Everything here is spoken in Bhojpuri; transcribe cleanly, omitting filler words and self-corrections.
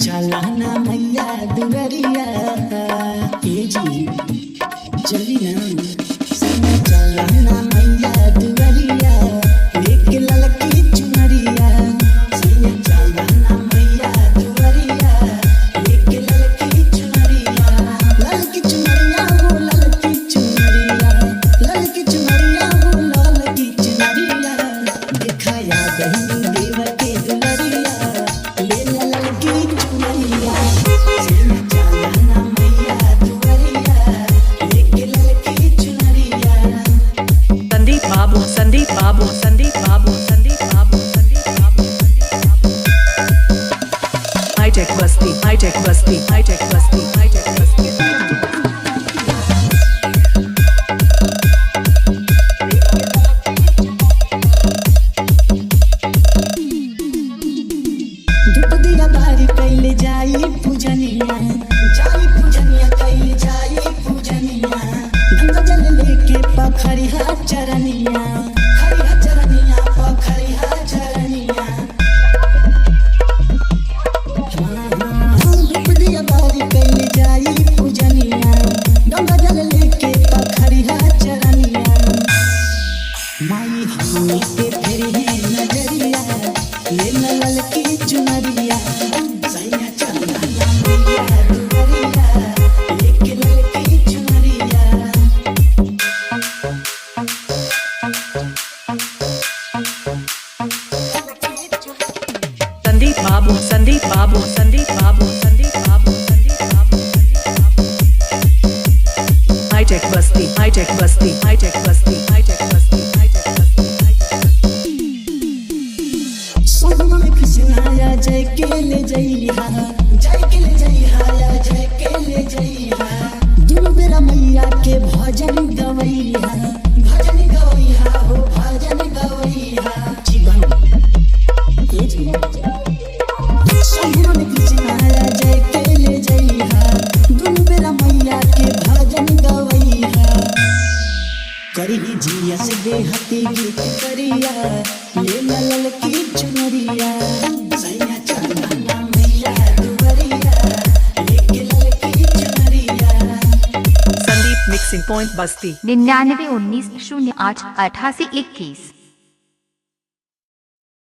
चलाना मैया दुवरिया जी चली ना चलाना मैया दुवरिया लेके ललकी चुनरिया चलाना मैया दुवरिया लेके ललकी चुनरिया वो ललकी चुनरिया वो ललकी चुनरिया दिखाया दही देव के दुवरिया ले ललकी चुनरिया चलाना मैया दुवरिया लेके ललकी चुनरिया। संदीप बाबू हाईटेक बस्ती धूप दिया बारी कैले जाई पूजनिया कैले जाई पूजनिया गंगा जल लेके पखरिया चरनिया पखरिया चरनिया धूप दिया बारी कैले जाई पूजनिया गंगा जल लेके पखरिया चरनिया माई हमें पे फेरी है नजरिया ले ललकी चुनरिया सैया चलाना मैया दुवरिया लेके ललकी चुनरिया। संदीप बाबू हाईटेक बस्ती सोनम कृष्णाया जय के ले जइहा दुनु बेरा मैया के भजन गवैहा हो भजन गवैहा जीवन सोनम कृष्णाया जय के ले जइहा दुनु बेरा मैया के भजन गवैहा करी जिया से देहती गीत करिया ले ललकी चुनरिया सैया चलाना मैया दुवरिया लेके ललकी चुनरिया। संदीप मिक्सिंग पॉइंट बस्ती 99 19 08 88 21।